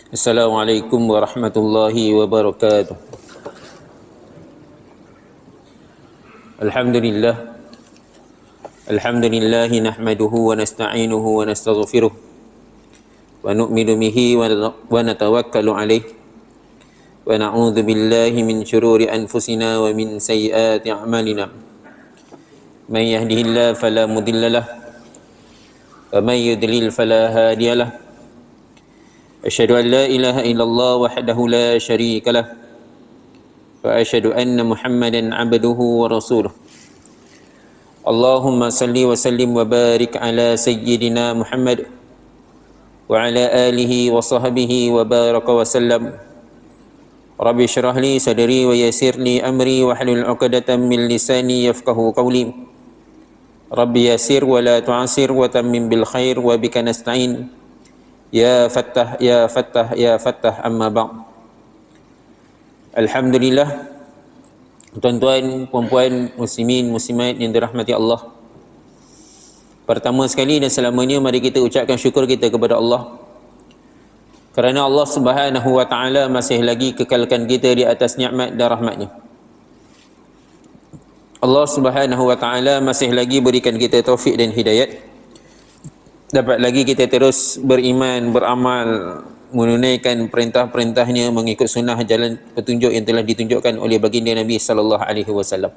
Assalamualaikum warahmatullahi wabarakatuh. Alhamdulillah. Alhamdulillah nahmaduhu wa nasta'inuhu wa nastaghfiruh wa nu'minu bihi wa natawakkalu alaih wa na'udzu billahi min syururi anfusina wa min sayyiati a'malina. Man yahdihillahu fala mudhillalah wa man yudlil fala hadiyalah. Asyhadu an la ilaha illallah wahdahu la syarika lah wa asyhadu anna Muhammadan abduhu wa rasuluh. Allahumma salli wa sallim wa barik ala sayyidina Muhammad wa ala alihi wa sahbihi wa baraka wa sallam. Rabbi syrah li sadri wa yassir li amri wa hlul 'uqdatam min lisani yafqahu qawli. Rabbi yassir wa la tu'assir wa tammim bil khair wa bika nasta'in. Ya Fattah, Ya Fattah, Ya Fattah, amma ba'd. Alhamdulillah, tuan-tuan, puan-puan, muslimin, muslimat yang dirahmati Allah. Pertama sekali dan selamanya mari kita ucapkan syukur kita kepada Allah kerana Allah Subhanahu wa taala masih lagi kekalkan kita di atas nikmat dan rahmat-Nya. Allah Subhanahu wa taala masih lagi berikan kita taufik dan hidayat. Dapat lagi kita terus beriman, beramal, menunaikan perintah-perintahnya, mengikut sunnah jalan petunjuk yang telah ditunjukkan oleh baginda Nabi sallallahu alaihi wasallam.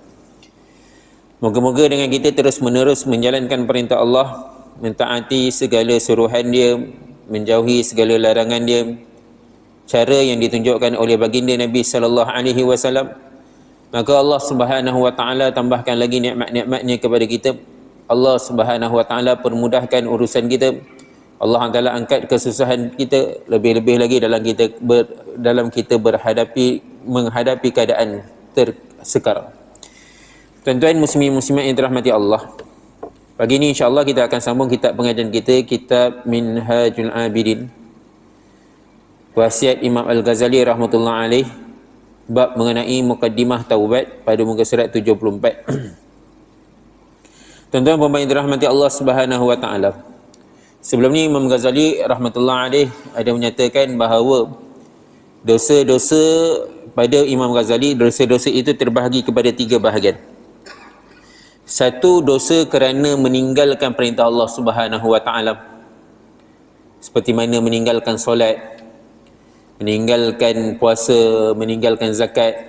Moga-moga dengan kita terus menerus menjalankan perintah Allah, mentaati segala suruhan Dia, menjauhi segala larangan Dia, cara yang ditunjukkan oleh baginda Nabi sallallahu alaihi wasallam, maka Allah Subhanahu wa taala tambahkan lagi nikmat-nikmat-Nya kepada kita. Allah Subhanahu wa taala permudahkan urusan kita. Allah taala angkat kesusahan kita, lebih-lebih lagi dalam kita menghadapi keadaan sekarang. Tuan-tuan muslimin muslimat yang dirahmati Allah, pagi ini insya-Allah kita akan sambung kitab pengajian kita, kitab Minhajul Abidin, wasiat Imam Al-Ghazali rahmatullah alaih, bab mengenai mukaddimah taubat pada muka surat 74. Tuan-tuan puan-puan yang dirahmati Allah Subhanahu wa taala, sebelum ni Imam Ghazali rahmatullah alaih ada menyatakan bahawa dosa-dosa pada Imam Ghazali, dosa-dosa itu terbahagi kepada 3 bahagian. Satu, dosa kerana meninggalkan perintah Allah Subhanahu wa taala, seperti mana meninggalkan solat, meninggalkan puasa, meninggalkan zakat.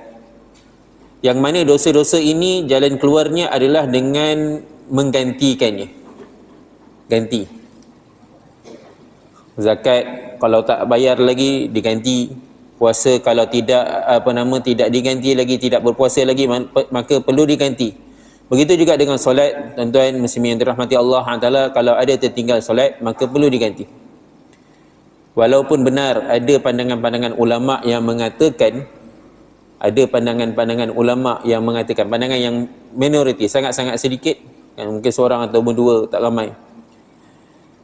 Yang mana dosa-dosa ini jalan keluarnya adalah dengan menggantikannya. Ganti. Zakat kalau tak bayar lagi diganti. Puasa kalau tidak tidak diganti lagi, tidak berpuasa lagi, maka perlu diganti. Begitu juga dengan solat, tuan-tuan muslimin yang dirahmati Allah Taala, kalau ada tertinggal solat maka perlu diganti. Walaupun benar ada pandangan-pandangan ulama yang mengatakan, pandangan yang minoriti, sangat-sangat sedikit, mungkin seorang atau berdua, tak ramai,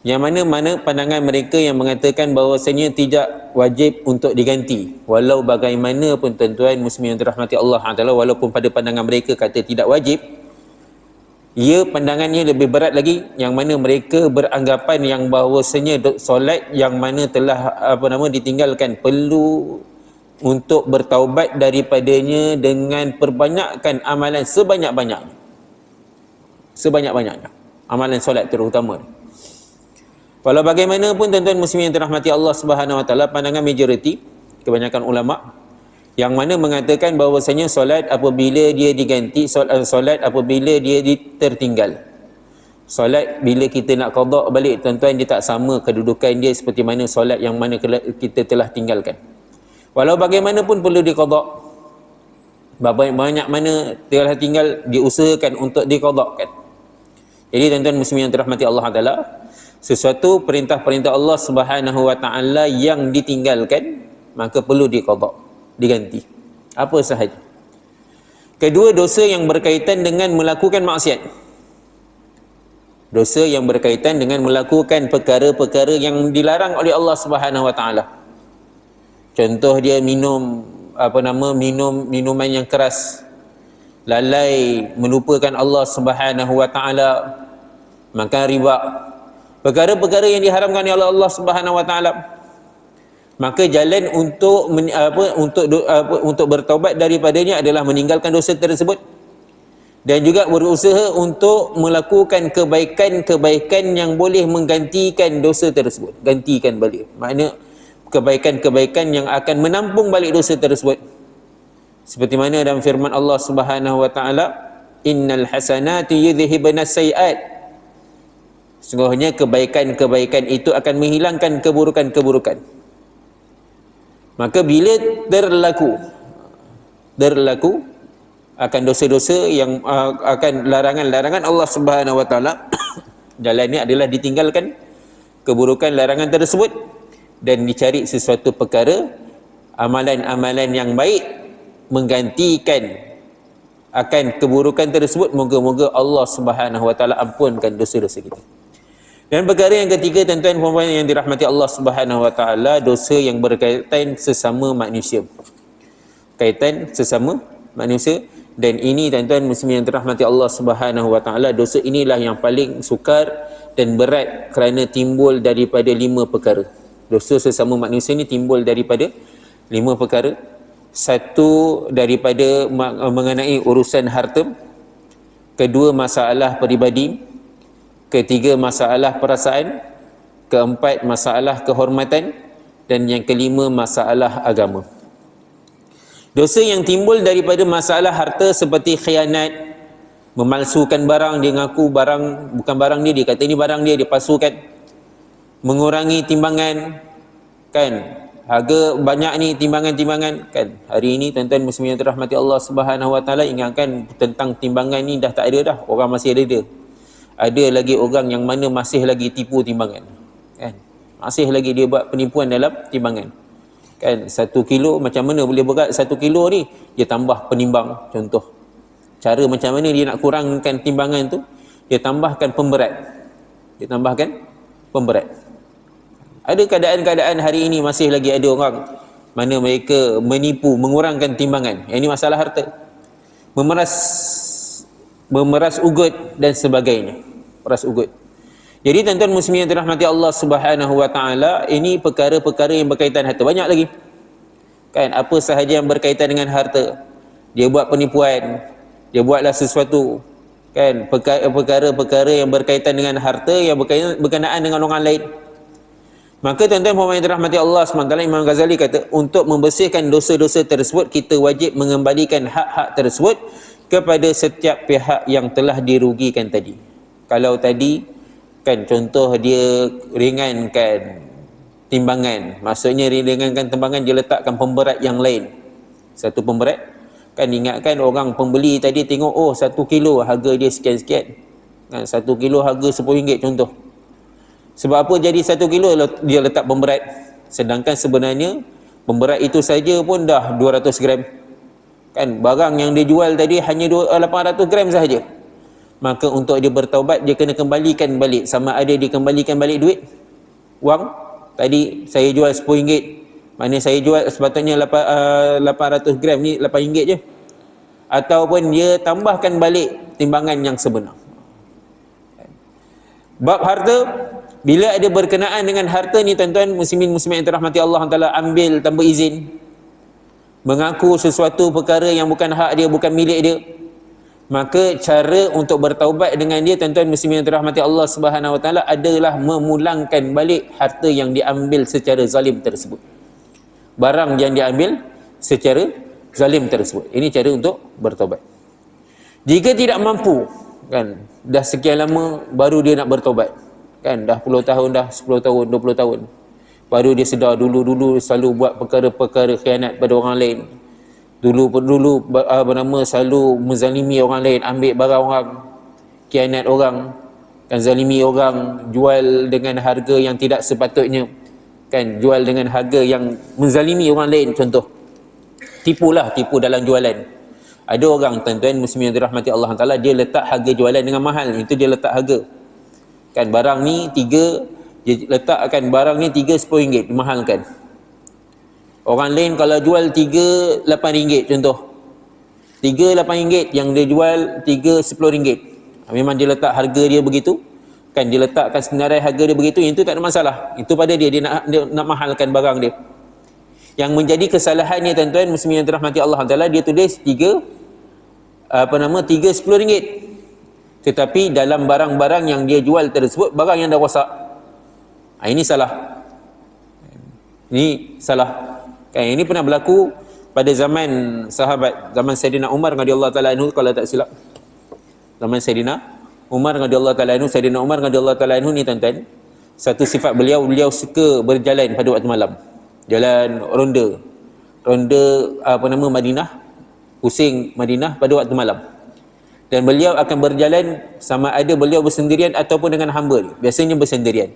yang mana pandangan mereka yang mengatakan bahawasanya tidak wajib untuk diganti. Walau bagaimanapun tuan-tuan muslimin yang dirahmati Allah Taala, walaupun pada pandangan mereka kata tidak wajib, ia pandangannya lebih berat lagi, yang mana mereka beranggapan yang bahawasanya solat yang mana telah ditinggalkan perlu untuk bertaubat daripadanya dengan perbanyakkan amalan sebanyak-banyaknya, amalan solat terutama. Walau bagaimanapun tuan-tuan muslimin yang dirahmati Allah Subhanahu wa taala, pandangan majoriti, kebanyakan ulama yang mana mengatakan bahawasanya solat apabila dia diganti, solat apabila dia tertinggal. Solat bila kita nak qada balik, tuan-tuan, dia tak sama kedudukan dia seperti mana solat yang mana kita telah tinggalkan. Walau bagaimanapun perlu diqada. Banyak mana telah tinggal, diusahakan untuk diqadakan. Jadi tuan-tuan muslimin yang dirahmati Allah Taala, sesuatu perintah-perintah Allah Subhanahu wa taala yang ditinggalkan maka perlu diqada, diganti. Apa sahaja. Kedua, dosa yang berkaitan dengan melakukan maksiat. Dosa yang berkaitan dengan melakukan perkara-perkara yang dilarang oleh Allah Subhanahu wa taala. Contoh dia minum minuman yang keras, lalai melupakan Allah Subhanahu wa taala, makan riba, perkara-perkara yang diharamkan oleh Allah Subhanahu wa taala. Maka jalan untuk bertaubat daripadanya adalah meninggalkan dosa tersebut dan juga berusaha untuk melakukan kebaikan-kebaikan yang boleh menggantikan dosa tersebut, gantikan balik, makna kebaikan-kebaikan yang akan menampung balik dosa tersebut, seperti mana dalam firman Allah Subhanahu wa taala, innal hasanati yudhhibunas sayiat, sungguhnya kebaikan-kebaikan itu akan menghilangkan keburukan-keburukan. Maka bila berlaku akan dosa-dosa yang akan larangan-larangan Allah Subhanahu wa taala, jalannya adalah ditinggalkan keburukan larangan tersebut dan dicari sesuatu perkara amalan-amalan yang baik menggantikan akan keburukan tersebut. Moga-moga Allah Subhanahu wa taala ampunkan dosa-dosa kita. Dan perkara yang ketiga, tuan-tuan dan puan-puan yang dirahmati Allah Subhanahu wa taala, dosa yang berkaitan sesama manusia. Kaitan sesama manusia, dan ini tuan-tuan muslimin yang dirahmati Allah Subhanahu wa taala, dosa inilah yang paling sukar dan berat kerana timbul daripada 5 perkara. Dosa sesama manusia ni timbul daripada 5 perkara. Satu, daripada mengenai urusan harta. Kedua, masalah peribadi. Ketiga, masalah perasaan. Keempat, masalah kehormatan. Dan yang kelima, masalah agama. Dosa yang timbul daripada masalah harta seperti khianat, memalsukan barang, dia ngaku barang bukan barang dia, dia kata ini barang dia, dia palsukan. Mengurangi timbangan, kan, harga banyak ni timbangan-timbangan, kan. Hari ini tuan-tuan muslimin yang dirahmati Allah Subhanahu wa taala, ingatkan tentang timbangan ni dah tak ada dah, orang masih ada. Ada lagi orang yang mana masih lagi tipu timbangan, kan, masih lagi dia buat penipuan dalam timbangan, kan. 1 kilo macam mana boleh berat 1 kilo ni, dia tambah penimbang. Contoh cara macam mana dia nak kurangkan timbangan tu, dia tambahkan pemberat. Ada keadaan-keadaan hari ini masih lagi ada orang mana mereka menipu, mengurangkan timbangan. Yang ini masalah harta. Memeras ugut dan sebagainya. Peras ugut. Jadi tuan-tuan muslimin yang dirahmati Allah Subhanahu wa taala, ini perkara-perkara yang berkaitan harta. Banyak lagi, kan, apa sahaja yang berkaitan dengan harta. Dia buat penipuan, dia buatlah sesuatu, kan, perkara-perkara yang berkaitan dengan harta yang berkenaan dengan orang lain. Maka tuan-tuan puan-puan yang dirahmati Allah SWT, Imam Ghazali kata, untuk membersihkan dosa-dosa tersebut, kita wajib mengembalikan hak-hak tersebut kepada setiap pihak yang telah dirugikan tadi. Kalau tadi, kan, contoh dia ringankan timbangan, maksudnya ringankan timbangan, dia letakkan pemberat yang lain. Satu pemberat, kan, ingatkan orang pembeli tadi tengok, oh 1 kilo harga dia sekian-sekian, kan, 1 kilo harga RM10 contoh. Sebab apa jadi 1 kilo dia letak pemberat, sedangkan sebenarnya pemberat itu saja pun dah 200 gram, kan. Barang yang dia jual tadi hanya 800 gram sahaja. Maka untuk dia bertaubat, dia kena kembalikan balik. Sama ada dia kembalikan balik duit, wang tadi saya jual RM10, mana saya jual sepatutnya 800 gram ni RM8 je, ataupun dia tambahkan balik timbangan yang sebenar. Bab harta, bila ada berkenaan dengan harta ni tuan-tuan muslimin muslimat yang dirahmati Allah Taala, ambil tanpa izin, mengaku sesuatu perkara yang bukan hak dia, bukan milik dia, maka cara untuk bertaubat dengan dia tuan-tuan muslimin yang dirahmati Allah Subhanahu wa taala adalah memulangkan balik harta yang diambil secara zalim tersebut, barang yang diambil secara zalim tersebut. Ini cara untuk bertaubat. Jika tidak mampu, kan, dah sekian lama baru dia nak bertaubat, kan, dah 10 tahun, dah 10 tahun, 20 tahun, baru dia sedar dulu-dulu selalu buat perkara-perkara khianat pada orang lain. Dulu selalu menzalimi orang lain, ambil barang orang, khianat orang, kan, zalimi orang, jual dengan harga yang tidak sepatutnya, kan, jual dengan harga yang menzalimi orang lain. Contoh, tipu dalam jualan. Ada orang tuan-tuan muslimin yang dirahmati Allah Taala, dia letak harga jualan dengan mahal, itu dia letak harga, kan, barang ni 3, dia letakkan barang ni 3 RM10, dimahalkan. Orang lain kalau jual 3 RM8 contoh, 3 RM8, yang dia jual 3 RM10. Memang dia letak harga dia begitu, kan, dia letakkan senarai harga dia begitu, itu tak ada masalah. Itu pada dia nak mahalkan barang dia, Yang menjadi kesalahannya tuan-tuan muslimin yang dirahmati Allah Taala, dia tulis 3 10 ringgit. Tetapi dalam barang-barang yang dia jual tersebut barang yang dah rosak. Ini salah. Ini salah. Kan ini pernah berlaku pada zaman sahabat, zaman Sayyidina Umar radhiyallahu taala anhu kalau tak silap. Zaman Sayyidina Umar radhiyallahu taala anhu, Sayyidina Umar radhiyallahu taala anhu ni tuan-tuan, satu sifat beliau suka berjalan pada waktu malam. Jalan ronda. Madinah, pusing Madinah pada waktu malam. Dan beliau akan berjalan sama ada beliau bersendirian ataupun dengan hamba dia. Biasanya bersendirian.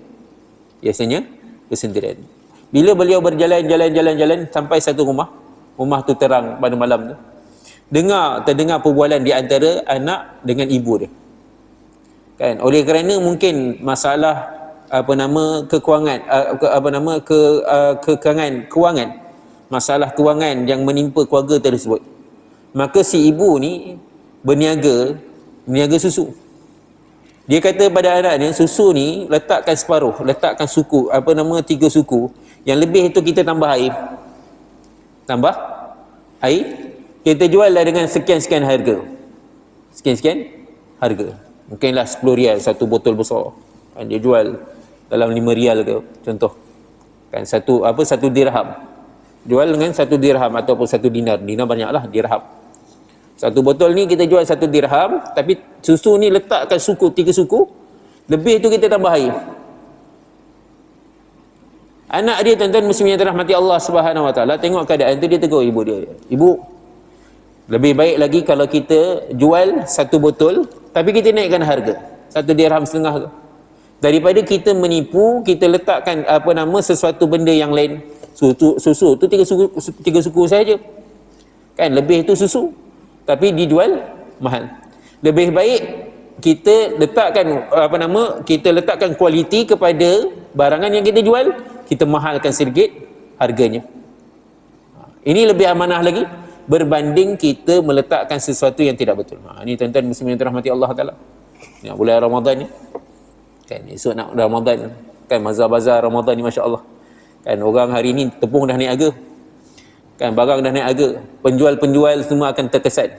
Bila beliau berjalan sampai satu rumah tu terang pada malam tu. Terdengar perbualan di antara anak dengan ibu dia. Kan, oleh kerana mungkin masalah kewangan, masalah kewangan yang menimpa keluarga tersebut. Maka si ibu ni berniaga susu. Dia kata pada anaknya, susu ni letakkan separuh, letakkan suku, 3 suku. Yang lebih itu kita tambah air. Kita jual lah dengan sekian-sekian harga. Mungkinlah 10 rial satu botol besar. Kan dia jual dalam 5 rial ke contoh. Kan satu dirham. Jual dengan 1 dirham ataupun 1 dinar. Dinar banyaklah, dirham. Satu botol ni kita jual 1 dirham, tapi susu ni letakkan 3 suku. Lebih tu kita tambah air. Anak dia tuan-tuan muslimin yang dirahmati Allah Subhanahu Wa Taala, tengok keadaan tu, dia tegur ibu dia. Ibu, lebih baik lagi kalau kita jual 1 botol tapi kita naikkan harga 1 dirham setengah tu, daripada kita menipu, kita letakkan sesuatu benda yang lain. Susu tu 3 suku saja. Kan lebih tu susu tapi dijual mahal. Lebih baik kita letakkan kualiti kepada barangan yang kita jual, kita mahalkan sedikit harganya. Ini lebih amanah lagi berbanding kita meletakkan sesuatu yang tidak betul. Ini tuan-tuan muslimin yang dirahmati Allah Taala. Ni bulan Ramadan ni. Kan esok nak Ramadan, kan bazar-bazar Ramadan ni masya-Allah. Kan orang hari ni tepung dah naik harga. Kan barang dah naik harga. Penjual-penjual semua akan terkesan.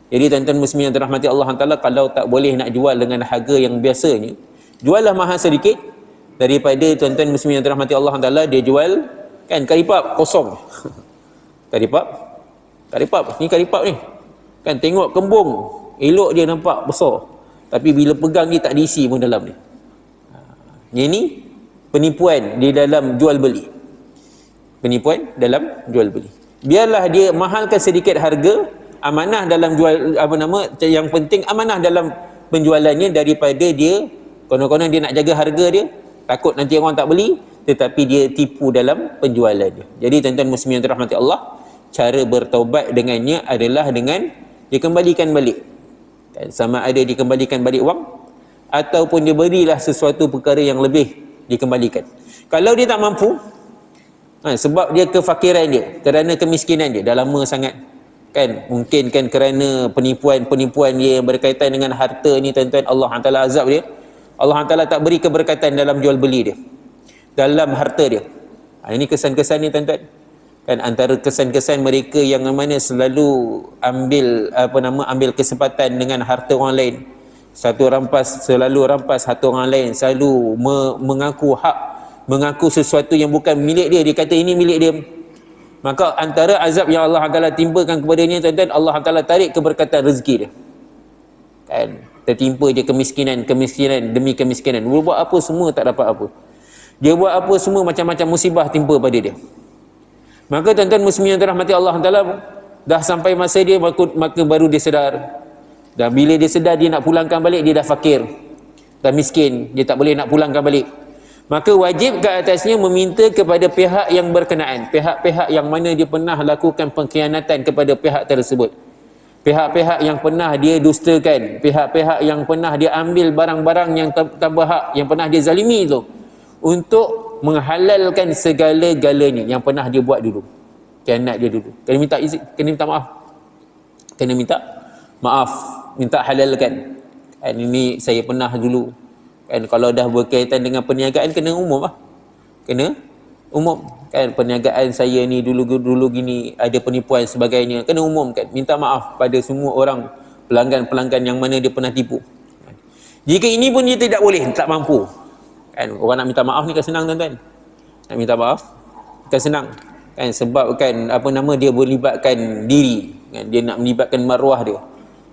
Jadi tuan-tuan muslimin yang dirahmati Allah Taala, kalau tak boleh nak jual dengan harga yang biasanya, juallah mahal sedikit daripada tuan-tuan muslimin yang dirahmati Allah Taala dia jual kan karipap kosong. Karipap ni kan tengok kembung elok, dia nampak besar, tapi bila pegang dia tak diisi pun dalam ni. Ini penipuan di dalam jual beli. Biarlah dia mahalkan sedikit harga, amanah dalam jual yang penting amanah dalam penjualannya, daripada dia konon-konon dia nak jaga harga dia, takut nanti orang tak beli, tetapi dia tipu dalam penjualan dia. Jadi tuan-tuan muslimin yang dirahmati Allah, cara bertaubat dengannya adalah dengan dikembalikan balik. Sama ada dikembalikan balik wang ataupun dia berilah sesuatu perkara yang lebih dikembalikan. Kalau dia tak mampu, sebab dia kefakiran dia, kerana kemiskinan dia dah lama sangat, kan mungkin kan kerana penipuan dia yang berkaitan dengan harta ni tuan-tuan, Allah Taala azab dia. Allah Taala tak beri keberkatan dalam jual beli dia, dalam harta dia. Ini kesan-kesan ni tuan-tuan. Kan antara kesan-kesan mereka yang mana selalu ambil kesempatan dengan harta orang lain. Selalu rampas harta orang lain, selalu mengaku sesuatu yang bukan milik dia. Dia kata ini milik dia. Maka antara azab yang Allah Taala timpakan kepadanya tuan-tuan, Allah Taala tarik keberkatan rezeki dia. Kan tertimpa dia kemiskinan demi kemiskinan. Dia buat apa semua tak dapat apa. Dia buat apa semua macam-macam musibah timpa pada dia. Maka tuan-tuan muslimin yang dirahmati Allah Taala, dah sampai masa dia maka baru dia sedar. Dan bila dia sedar, dia nak pulangkan balik, dia dah fakir, dah miskin, dia tak boleh nak pulangkan balik. Maka wajib ke atasnya meminta kepada pihak yang berkenaan, pihak-pihak yang mana dia pernah lakukan pengkhianatan kepada pihak tersebut, pihak-pihak yang pernah dia dustakan, pihak-pihak yang pernah dia ambil barang-barang yang tak berhak, yang pernah dia zalimi itu, untuk menghalalkan segala-galanya yang pernah dia buat dulu, khianat dia dulu. Kena minta izin, kena minta maaf, minta halalkan. Kan ini saya pernah dulu. Kan kalau dah berkaitan dengan perniagaan, kena umum lah, kena Umum kan, perniagaan saya ni dulu gini, ada penipuan sebagainya, kena umumkan, minta maaf pada semua orang, pelanggan-pelanggan yang mana dia pernah tipu. Jika ini pun dia tidak boleh, tak mampu kan, orang nak minta maaf ni kan senang tuan-tuan, nak minta maaf kan senang kan, sebab kan apa nama, dia melibatkan diri kan, dia nak melibatkan maruah dia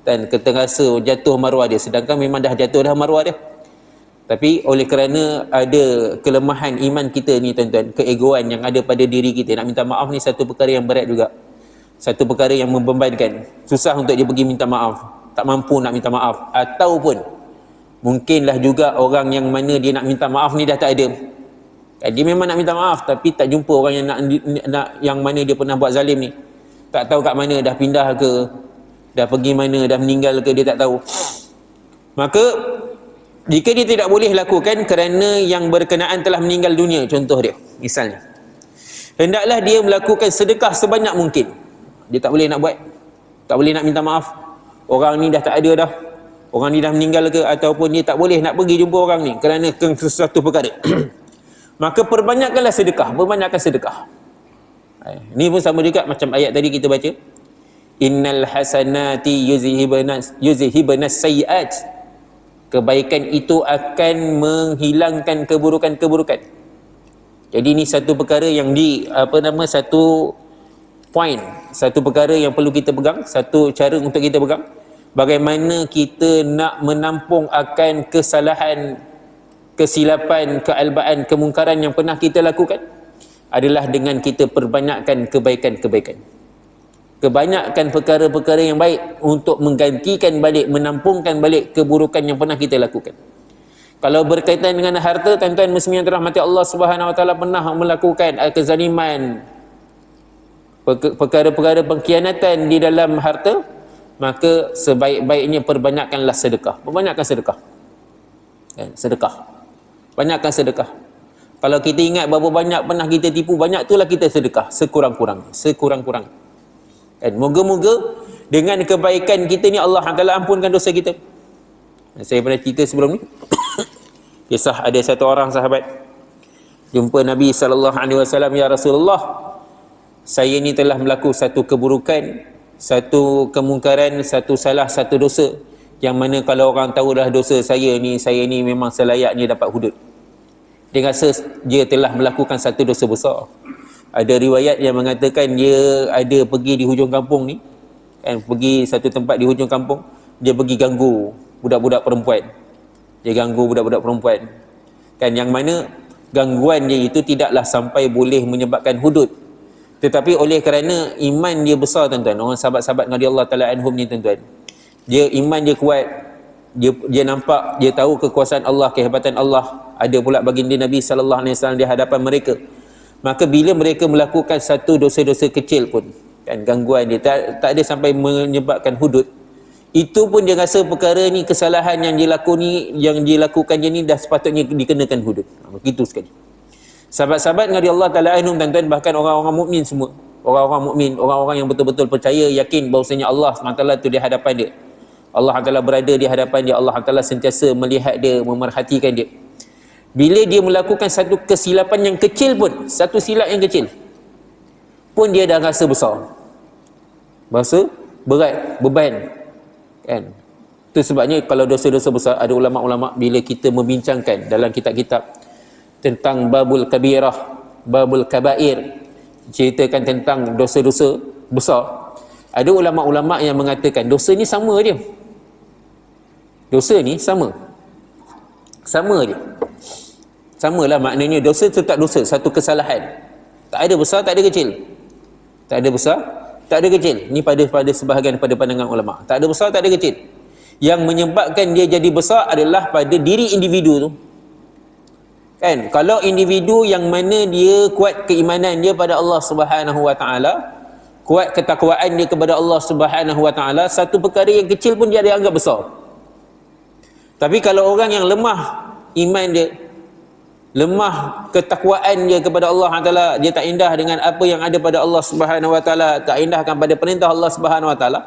dan keterasa jatuh maruah dia, sedangkan memang dah jatuh dah maruah dia. Tapi oleh kerana ada kelemahan iman kita ni tuan-tuan, keegoan yang ada pada diri kita, nak minta maaf ni satu perkara yang berat juga, satu perkara yang membebankan, susah untuk dia pergi minta maaf, tak mampu nak minta maaf. Ataupun mungkinlah juga orang yang mana dia nak minta maaf ni dah tak ada kan, dia memang nak minta maaf tapi tak jumpa orang yang nak yang mana dia pernah buat zalim ni, tak tahu kat mana, dah pindah ke, dah pergi mana, dah meninggal ke, dia tak tahu. Maka jika dia tidak boleh lakukan kerana yang berkenaan telah meninggal dunia, contoh dia misalnya, hendaklah dia melakukan sedekah sebanyak mungkin. Dia tak boleh nak buat, tak boleh nak minta maaf, orang ni dah tak ada dah, orang ni dah meninggal ke, ataupun dia tak boleh nak pergi jumpa orang ni kerana sesuatu perkara maka perbanyakkanlah sedekah, perbanyakkan sedekah. Ini pun sama juga macam ayat tadi kita baca, innal hasanati yuzhibanas sayiat, kebaikan itu akan menghilangkan keburukan-keburukan. Jadi ini satu perkara yang satu point, satu perkara yang perlu kita pegang, satu cara untuk kita pegang, bagaimana kita nak menampung akan kesalahan, kesilapan, kealbaan, kemungkaran yang pernah kita lakukan, adalah dengan kita perbanyakkan kebaikan-kebaikan, kebanyakan perkara-perkara yang baik untuk menggantikan balik, menampungkan balik keburukan yang pernah kita lakukan. Kalau berkaitan dengan harta, tuan-tuan muslimin yang dirahmati Allah Subhanahu wa taala, pernah melakukan kezaliman, perkara-perkara pengkhianatan di dalam harta, maka sebaik-baiknya perbanyakkanlah sedekah, perbanyakkan sedekah kan, sedekah, banyakkan sedekah. Kalau kita ingat berapa banyak pernah kita tipu, banyak itulah kita sedekah sekurang-kurang kan, moga-moga dengan kebaikan kita ni Allah Taala ampunkan dosa kita. Saya pernah cerita sebelum ni kisah ada satu orang sahabat jumpa Nabi SAW, ya Rasulullah, saya ni telah melakukan satu keburukan, satu kemungkaran, satu salah, satu dosa yang mana kalau orang tahu dah dosa saya ni memang selayaknya dapat hudud. Dia rasa dia telah melakukan satu dosa besar. Ada riwayat yang mengatakan dia ada pergi di hujung kampung ni kan, pergi satu tempat di hujung kampung, dia pergi ganggu budak-budak perempuan, dia ganggu budak-budak perempuan kan, yang mana gangguan dia itu tidaklah sampai boleh menyebabkan hudud, tetapi oleh kerana iman dia besar tuan-tuan, orang sahabat-sahabat radhiyallahu taala anhum ni tuan-tuan, dia iman dia kuat, dia nampak, dia tahu kekuasaan Allah, kehebatan Allah ada pula baginda Nabi sallallahu alaihi wasallam di hadapan mereka. Maka bila mereka melakukan satu dosa-dosa kecil pun kan, gangguan dia tak ada sampai menyebabkan hudud, itu pun dia rasa perkara ni, kesalahan yang dia lakukan dia ni dah sepatutnya dikenakan hudud. Begitu sekali sahabat-sahabat radhiyallahu taala anhum tuan-tuan, bahkan orang-orang mukmin semua, orang-orang mukmin, orang-orang yang betul-betul percaya, yakin bahawasanya Allah SWT tu di hadapan dia, Allah Taala berada di hadapan dia, Allah Taala sentiasa melihat dia, memerhatikan dia. Bila dia melakukan satu kesilapan yang kecil pun, satu silap yang kecil pun, dia dah rasa besar, rasa berat, beban kan. Itu sebabnya kalau dosa-dosa besar, ada ulama-ulama bila kita membincangkan dalam kitab-kitab tentang babul kabirah, babul kabair, ceritakan tentang dosa-dosa besar, ada ulama-ulama yang mengatakan dosa ni sama je, dosa ni sama je, samalah maknanya, dosa tetap dosa, satu kesalahan, tak ada besar, tak ada kecil, tak ada besar, tak ada kecil. Ni pada sebahagian pada pandangan ulama, tak ada besar, tak ada kecil. Yang menyebabkan dia jadi besar adalah pada diri individu tu kan. Kalau individu yang mana dia kuat keimanan dia pada Allah Subhanahu wa taala, kuat ketakwaan dia kepada Allah Subhanahu wa taala, satu perkara yang kecil pun dia anggap besar. Tapi kalau orang yang lemah iman dia, lemah ketakwaan dia kepada Allah Taala, dia tak indah dengan apa yang ada pada Allah Subhanahu wa taala, tak indahkan pada perintah Allah Subhanahu wa taala,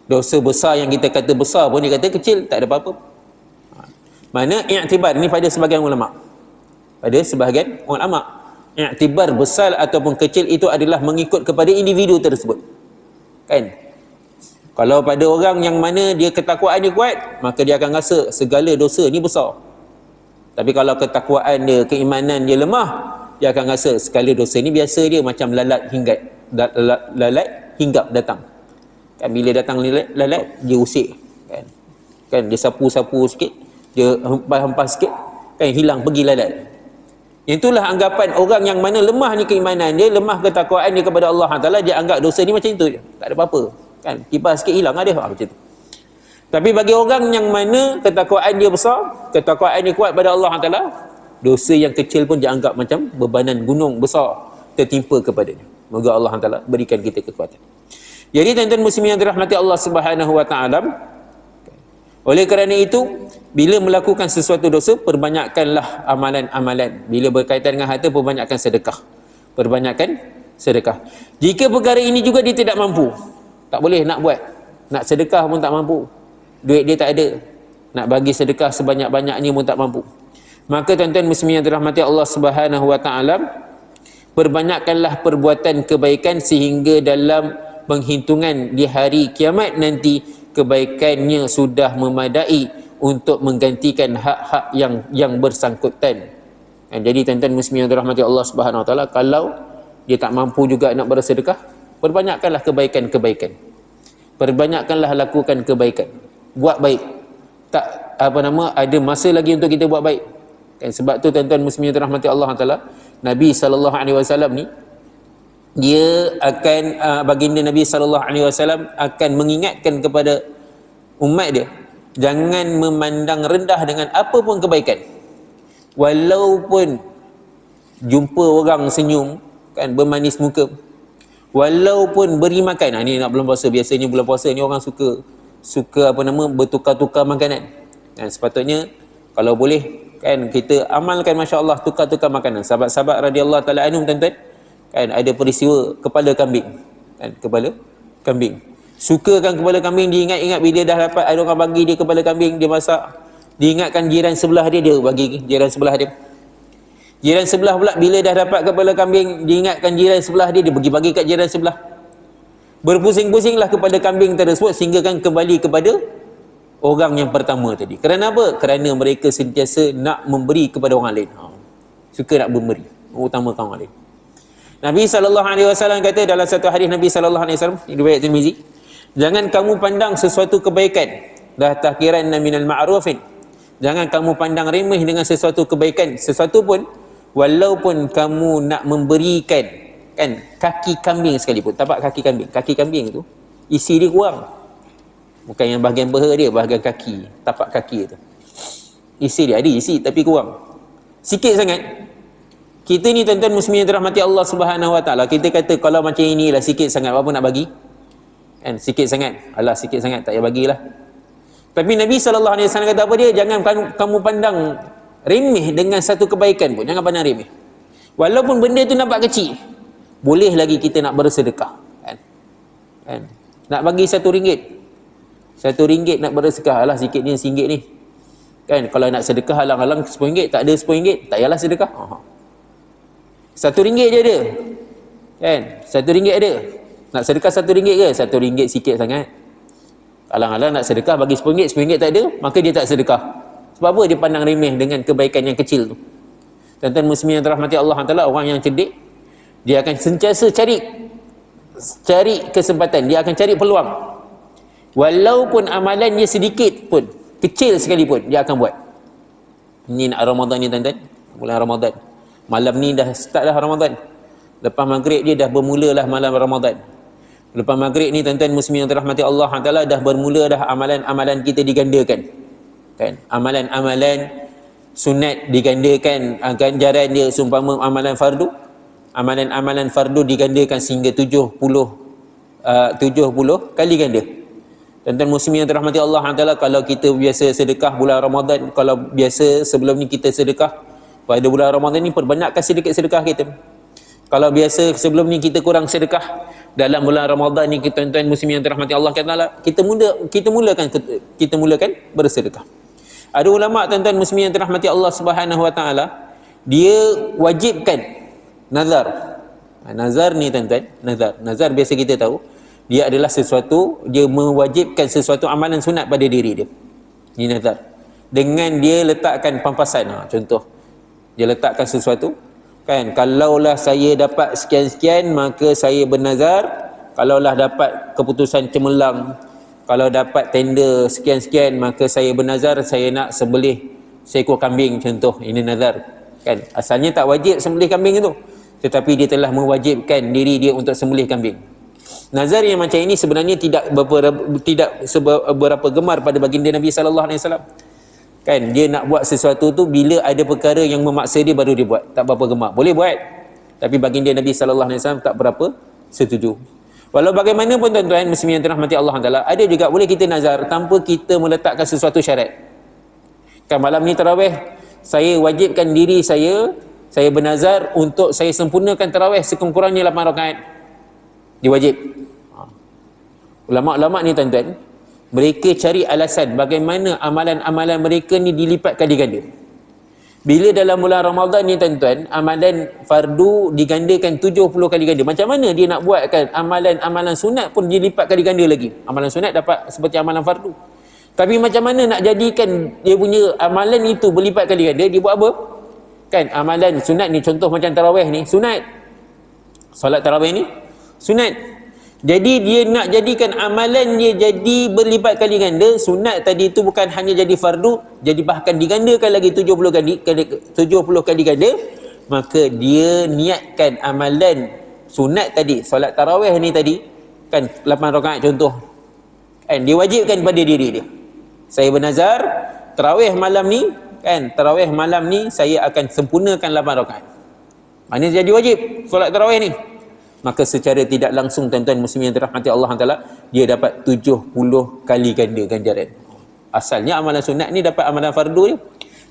dosa besar yang kita kata besar pun dia kata kecil, tak ada apa-apa. Mana i'tibar ni pada sebahagian ulama, pada sebahagian ulama. I'tibar besar ataupun kecil itu adalah mengikut kepada individu tersebut. Kan? Kalau pada orang yang mana dia ketakwaan dia kuat, maka dia akan rasa segala dosa ni besar. Tapi kalau ketakwaan dia, keimanan dia lemah, dia akan rasa segala dosa ni biasa dia, macam lalat hinggap datang. Kan bila datang lalat dia usik, kan dia sapu-sapu sikit, dia hempas-hempas sikit, kan hilang pergi lalat. Itulah anggapan orang yang mana lemah ni keimanan dia, lemah ketakwaan dia kepada Allah Taala, dia anggap dosa ni macam itu je, tak ada apa-apa, kan kipas sikit hilang ada macam tu. Tapi bagi orang yang mana ketakwaan dia besar, ketakwaan dia kuat pada Allah Taala, dosa yang kecil pun dia anggap macam bebanan gunung besar tertimpa kepadanya. Moga Allah Taala berikan kita kekuatan. Jadi tuan-tuan muslimin yang dirahmati Allah Subhanahu wa taala, oleh kerana itu, bila melakukan sesuatu dosa, perbanyakkanlah amalan-amalan. Bila berkaitan dengan harta, perbanyakkan sedekah. Perbanyakkan sedekah. Jika perkara ini juga dia tidak mampu, tak boleh nak buat. Nak sedekah pun tak mampu. Duit dia tak ada. Nak bagi sedekah sebanyak-banyaknya pun tak mampu. Maka tuan-tuan muslimin yang dirahmati Allah Subhanahu wa taala, perbanyakkanlah perbuatan kebaikan sehingga dalam penghitungan di hari kiamat nanti kebaikannya sudah memadai untuk menggantikan hak-hak yang bersangkutan. Jadi tuan-tuan muslimin yang dirahmati Allah Subhanahu wa taala, kalau dia tak mampu juga nak bersedekah, perbanyakkanlah kebaikan-kebaikan. Perbanyakkanlah lakukan kebaikan. Buat baik. Tak ada masa lagi untuk kita buat baik. Kan sebab tu tuan-tuan muslimin yang dirahmati Allah taala, Nabi sallallahu alaihi wasallam ni dia akan baginda Nabi sallallahu alaihi wasallam akan mengingatkan kepada umat dia, jangan memandang rendah dengan apa pun kebaikan. Walaupun jumpa orang senyum, kan bermanis muka, walaupun beri makan. Ni nak bulan puasa, biasanya bulan puasa ni orang suka bertukar-tukar makanan. Dan sepatutnya kalau boleh kan kita amalkan, masya-Allah, tukar-tukar makanan. Sahabat-sahabat radhiyallahu taala anhum tuan-tuan, kan ada peristiwa kepala kambing, kan kepala kambing, sukakan kepala kambing, dia ingat bila dah dapat ada orang bagi dia kepala kambing, dia masak, dia ingatkan jiran sebelah dia bagi jiran sebelah dia. Jiran sebelah pula bila dah dapat kepala kambing, dia ingatkan jiran sebelah dia bagi kat jiran sebelah. Berpusing-pusinglah kepala kambing tersebut sehingga kan kembali kepada orang yang pertama tadi. Kerana apa? Kerana mereka sentiasa nak memberi kepada orang lain. Suka nak memberi, utamakan orang lain. Nabi SAW kata dalam satu hadis, Nabi SAW, riwayat Tirmizi, jangan kamu pandang sesuatu kebaikan, dah tahqiran minal ma'rufin, jangan kamu pandang remeh dengan sesuatu kebaikan, sesuatu pun, walaupun kamu nak memberikan, kan, kaki kambing sekalipun. Tapak kaki kambing tu isi dia kurang, bukan yang bahagian peha dia, bahagian kaki, tapak kaki tu isi dia ada isi tapi kurang, sikit sangat. Kita ni tuan-tuan muslimin yang dirahmati Allah Subhanahu wa taala, kita kata kalau macam inilah sikit sangat, apa nak bagi? Kan sikit sangat. Alah sikit sangat tak payah bagilah. Tapi Nabi sallallahu alaihi wasallam kata apa dia? Jangan kamu pandang remeh dengan satu kebaikan pun. Jangan pandang remeh. Walaupun benda tu nampak kecil, boleh lagi kita nak bersedekah, kan? Kan? Nak bagi RM1. RM1 nak bersedekah, alah sikit ni RM1 ni. Kan kalau nak sedekah halang-halang RM10, tak ada RM10, tak payahlah sedekah. RM1 je ada, kan? RM1 ada. Nak sedekah RM1 ke? RM1 sikit sangat. Alang-alang nak sedekah bagi RM10, RM10 tak ada, maka dia tak sedekah. Sebab apa? Dia pandang remeh dengan kebaikan yang kecil tu. Tuan-tuan muslimin yang dirahmati Allah Taala, orang yang cerdik, dia akan sentiasa cari kesempatan, dia akan cari peluang. Walaupun amalannya sedikit pun, kecil sekalipun, dia akan buat. Ini nak Ramadan ni tuan-tuan, bulan Ramadan. Malam ni dah start dah Ramadan. Lepas maghrib dia dah bermulalah malam Ramadan. Lepas maghrib ni tuan-tuan muslimin yang dirahmati Allah Taala, dah bermula dah amalan-amalan kita digandakan. Kan? Amalan-amalan sunat digandakan, ganjaran dia seumpama amalan fardu. Amalan-amalan fardu digandakan sehingga 70 kali ganda. Tuan-tuan muslimin yang dirahmati Allah Taala, kalau kita biasa sedekah bulan Ramadan, kalau biasa sebelum ni kita sedekah pada bulan Ramadan ni, perbanyakkan sedikit sedekah kita. Kalau biasa sebelum ni kita kurang sedekah, dalam bulan Ramadan ni tuan-tuan muslimin yang dirahmati Allah Taala, kita mulakan bersedekah. Ada ulama tuan-tuan muslimin yang dirahmati Allah Subhanahu wa taala, dia wajibkan Nazar. Nazar ni tuan-tuan, nazar biasa kita tahu, dia adalah sesuatu, dia mewajibkan sesuatu amalan sunat pada diri dia. Ini nazar. Dengan dia letakkan pampasan. Contoh, dia letakkan sesuatu, kan, kalaulah saya dapat sekian-sekian maka saya bernazar, kalaulah dapat keputusan cemerlang, kalau dapat tender sekian-sekian maka saya bernazar saya nak sembelih seekor kambing, contoh. Ini nazar, kan. Asalnya tak wajib sembelih kambing itu, tetapi dia telah mewajibkan diri dia untuk sembelih kambing. Nazar yang macam ini sebenarnya tidak berapa gemar pada baginda Nabi sallallahu alaihi wasallam. Kan, dia nak buat sesuatu tu bila ada perkara yang memaksa dia baru dia buat, tak berapa gemar. Boleh buat, tapi baginda Nabi sallallahu alaihi wasallam tak berapa setuju. Walau bagaimanapun tuan-tuan muslimin yang dirahmati Allah Taala, ada juga boleh kita nazar tanpa kita meletakkan sesuatu syarat. Kan, malam ni tarawih, saya wajibkan diri saya bernazar untuk saya sempurnakan tarawih sekurang-kurangnya 8 rakaat. Dia wajib. Ulama-ulama ni tuan-tuan, mereka cari alasan bagaimana amalan-amalan mereka ni dilipat kali ganda. Bila dalam bulan Ramadan ni tuan-tuan, amalan fardu digandakan 70 kali ganda. Macam mana dia nak buatkan amalan-amalan sunat pun dilipat kali ganda lagi? Amalan sunat dapat seperti amalan fardu. Tapi macam mana nak jadikan dia punya amalan itu berlipat kali ganda? Dia buat apa? Kan, amalan sunat ni, contoh macam tarawih ni, sunat. Solat tarawih ni, sunat. Jadi dia nak jadikan amalan dia jadi berlipat kali ganda. Sunat tadi itu bukan hanya jadi fardu, jadi bahkan digandakan lagi 70 kali ganda. Maka dia niatkan amalan sunat tadi, solat tarawih ni tadi, kan, 8 rakaat contoh, kan, dia wajibkan pada diri dia. Saya bernazar tarawih malam ni, kan, tarawih malam ni saya akan sempurnakan 8 rakaat. Maknanya jadi wajib solat tarawih ni. Maka secara tidak langsung tuan-tuan muslimin yang dirahmati Allah Taala, dia dapat 70 kali ganda ganjaran. Asalnya amalan sunat ni dapat amalan fardu je,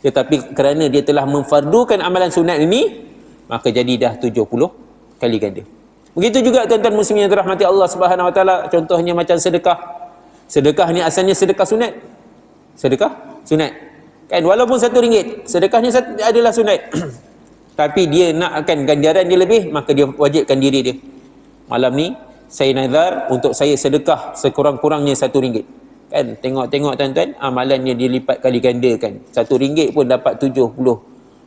tetapi kerana dia telah memfardukan amalan sunat ini, maka jadi dah 70 kali ganda. Begitu juga tuan-tuan muslimin yang dirahmati Allah Subhanahu Wa Taala, contohnya macam sedekah. Sedekah ni asalnya sedekah sunat. Sedekah sunat. Kan, walaupun RM1, sedekahnya adalah sunat. Tapi dia nak akan ganjaran dia lebih, maka dia wajibkan diri dia. Malam ni saya nazar untuk saya sedekah sekurang-kurangnya RM1. Kan, tengok-tengok tuan-tuan, amalannya dilipat kali gandakan. RM1 pun dapat 70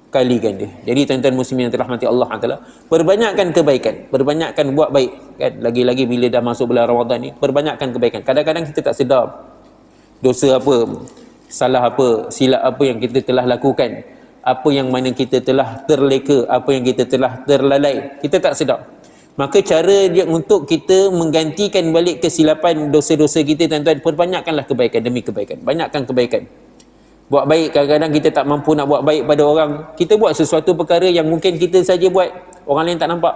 kali ganda. Jadi tuan-tuan muslimin yang dirahmati Allah Taala, perbanyakkan kebaikan, perbanyakkan buat baik. Kan, lagi-lagi bila dah masuk bulan Ramadan ni, perbanyakkan kebaikan. Kadang-kadang kita tak sedar dosa apa, salah apa, silap apa yang kita telah lakukan, apa yang mana kita telah terleka, apa yang kita telah terlalai, kita tak sedar. Maka cara dia untuk kita menggantikan balik kesilapan dosa-dosa kita tuan-tuan, perbanyakkanlah kebaikan demi kebaikan. Banyakkan kebaikan. Buat baik, kadang-kadang kita tak mampu nak buat baik pada orang. Kita buat sesuatu perkara yang mungkin kita saja buat, orang lain tak nampak.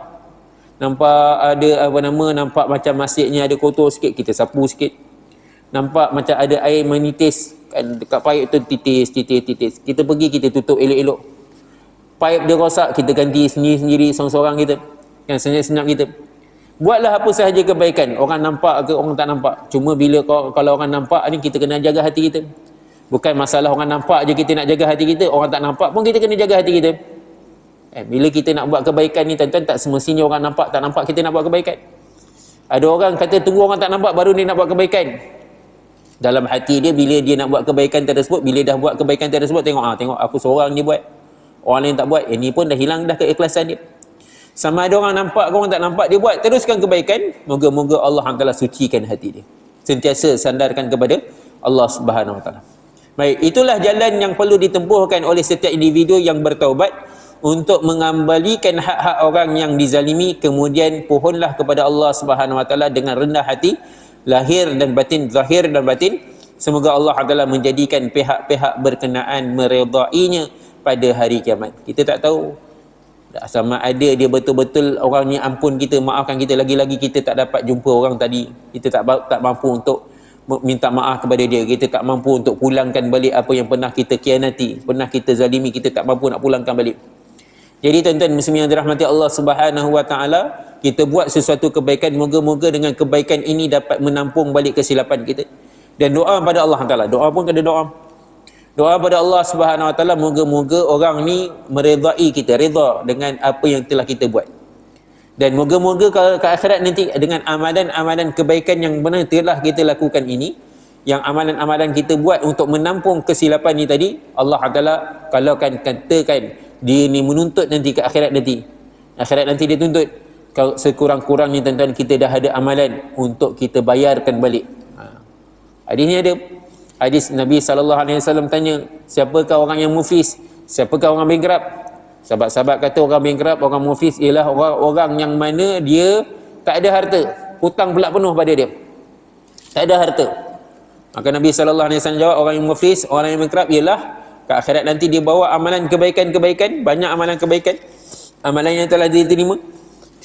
Nampak ada nampak macam masjidnya ada kotor sikit, kita sapu sikit. Nampak macam ada air menitis, kan, dekat paip tu titis. Kita pergi, kita tutup elok-elok. Paip dia rosak, kita ganti sendiri-sendiri, seorang-seorang kita. Kan, senyap-senyap kita. Buatlah apa sahaja kebaikan, orang nampak ke orang tak nampak. Cuma bila kalau orang nampak ni, kita kena jaga hati kita. Bukan masalah orang nampak je kita nak jaga hati kita, orang tak nampak pun kita kena jaga hati kita. Bila kita nak buat kebaikan ni tuan-tuan, tak semestinya orang nampak tak nampak kita nak buat kebaikan. Ada orang kata tunggu orang tak nampak baru dia nak buat kebaikan. Dalam hati dia, bila dia nak buat kebaikan tersebut, bila dah buat kebaikan tersebut, tengok aku seorang ni buat, orang lain tak buat, ni pun dah hilang dah keikhlasan dia. Sama ada orang nampak ke orang tak nampak, dia buat teruskan kebaikan. Moga-moga Allah Taala sucikan hati dia, sentiasa sandarkan kepada Allah Subhanahu Wa Taala. Baik, itulah jalan yang perlu ditempuhkan oleh setiap individu yang bertaubat untuk mengembalikan hak-hak orang yang dizalimi. Kemudian pohonlah kepada Allah Subhanahu Wa Taala dengan rendah hati, lahir dan batin, zahir dan batin. Semoga Allah Taala menjadikan pihak-pihak berkenaan meredainya pada hari kiamat. Kita tak tahu sama ada dia betul-betul orangnya ampun kita, maafkan kita, lagi-lagi kita tak dapat jumpa orang tadi, kita tak mampu untuk minta maaf kepada dia, kita tak mampu untuk pulangkan balik apa yang pernah kita khianati, pernah kita zalimi, kita tak mampu nak pulangkan balik. Jadi tuan-tuan muslimin yang dirahmati Allah Subhanahu Wa Taala, kita buat sesuatu kebaikan, moga-moga dengan kebaikan ini dapat menampung balik kesilapan kita. Dan doa pada Allah Taala, doa pun kena doa. Doa pada Allah Subhanahu Wa Taala, moga-moga orang ni meredai kita, redha dengan apa yang telah kita buat. Dan moga-moga kalau ke akhirat nanti dengan amalan-amalan kebaikan yang benar telah kita lakukan ini, yang amalan-amalan kita buat untuk menampung kesilapan ni tadi, Allah Taala kalau kan katakan dia ni menuntut nanti ke akhirat nanti. Akhirat nanti dia tuntut, kalau sekurang-kurangnya tuan-tuan kita dah ada amalan untuk kita bayarkan balik. Hadis ni ada. Hadis Nabi SAW tanya, siapakah orang yang muflis? Siapakah orang bankrupt? Sahabat-sahabat kata orang bankrupt, orang muflis ialah orang yang mana dia tak ada harta, hutang pula penuh pada dia, tak ada harta. Maka Nabi SAW jawab, orang yang muflis, orang yang bankrupt ialah ke akhirat nanti dia bawa amalan kebaikan-kebaikan, banyak amalan kebaikan, amalan yang telah diterima,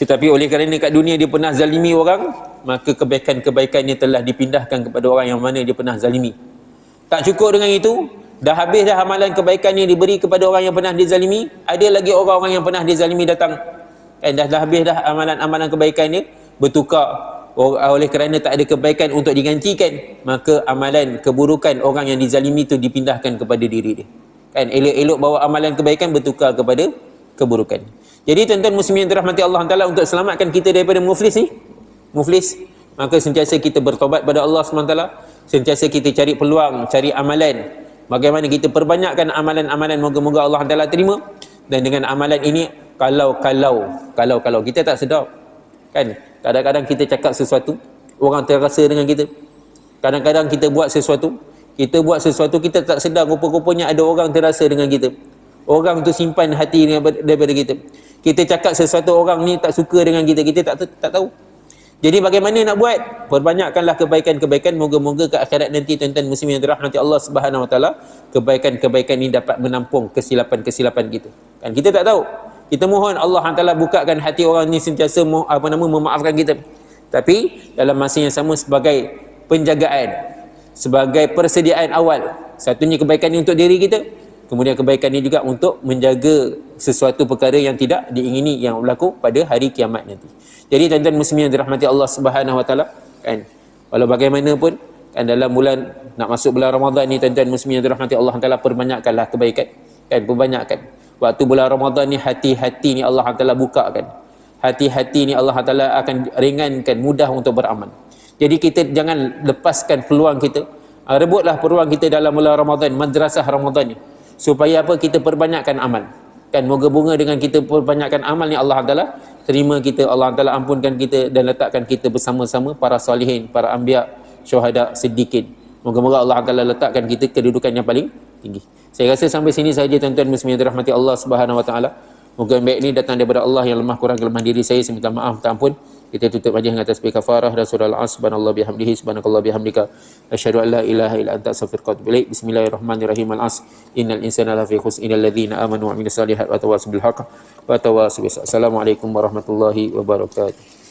tetapi oleh kerana kat dunia dia pernah zalimi orang, maka kebaikan-kebaikannya telah dipindahkan kepada orang yang mana dia pernah zalimi. Tak cukup dengan itu, dah habis dah amalan kebaikan yang diberi kepada orang yang pernah dizalimi, ada lagi orang-orang yang pernah dizalimi datang. Dah habis dah amalan-amalan kebaikan ni, bertukar. Oleh kerana tak ada kebaikan untuk digantikan, maka amalan keburukan orang yang dizalimi itu dipindahkan kepada diri dia. Kan elok-elok bawa amalan kebaikan bertukar kepada keburukan. Jadi tuan-tuan muslimin yang dirahmati Allah Taala, untuk selamatkan kita daripada muflis ni, maka sentiasa kita bertobat pada Allah SWT, sentiasa kita cari peluang, cari amalan, bagaimana kita perbanyakkan amalan-amalan, moga-moga Allah Taala terima. Dan dengan amalan ini, kalau kita tak sedar, kan kadang-kadang kita cakap sesuatu, orang terasa dengan kita. Kadang-kadang kita buat sesuatu kita tak sedar, rupa-rupanya ada orang terasa dengan kita. Orang tu simpan hati daripada kita. Kita cakap sesuatu, orang ni tak suka dengan kita, kita tak tahu. Jadi bagaimana nak buat? Perbanyakkanlah kebaikan-kebaikan, moga-moga ke akhirat nanti tuan-tuan muslimin yang dirahmati Allah Subhanahu Wa Taala, kebaikan-kebaikan ini dapat menampung kesilapan-kesilapan kita. Kan kita tak tahu. Kita mohon Allah Taala bukakan hati orang ni sentiasa memaafkan kita. Tapi dalam masa yang sama, sebagai penjagaan, sebagai persediaan awal, satunya kebaikan ini untuk diri kita, kemudian kebaikan ini juga untuk menjaga sesuatu perkara yang tidak diingini yang berlaku pada hari kiamat nanti. Jadi tuan-tuan muslimin yang dirahmati Allah Subhanahu Wa Taala, kan walau bagaimanapun, kan dalam bulan nak masuk bulan Ramadan ni, tuan-tuan muslimin yang dirahmati Allah Taala, perbanyakkanlah kebaikan, kan perbanyakkan. Waktu bulan Ramadan ni, hati-hati ni Allah Taala bukakan. Hati-hati ni Allah Taala akan ringankan, mudah untuk beramal. Jadi kita jangan lepaskan peluang kita. Rebutlah peluang kita dalam bulan Ramadan, madrasah Ramadan ni, supaya apa? Kita perbanyakkan amal. Kan moga-moga dengan kita perbanyakkan amal ni, Allah Taala terima kita, Allah Taala ampunkan kita dan letakkan kita bersama-sama para salihin, para anbiya, syuhada, siddiqin. Moga-moga Allah Taala letakkan kita kedudukan yang paling tinggi. Saya rasa sampai sini saja tuan-tuan muslimin yang dirahmati Allah Subhanahu Wa Taala. Moga yang baik ini datang daripada Allah, yang lemah kurang kelemahan diri saya, saya minta maaf, minta ampun. Kita tutup majlis dengan tasbih kafarah dan surah Al-Asr. Subhanallah bihamdihi, subhanakallah bihamdika, asyhadu an la ilaha illa anta, astaghfiruka wa atubu ilaik. Bismillahirrahmanirrahim. Al-Asr. Innal insana lafi khusr illal ladzina amanu wa amilus solihat wa tawassaw bil haqq wa tawassaw bis sabr. Assalamualaikum warahmatullahi wabarakatuh.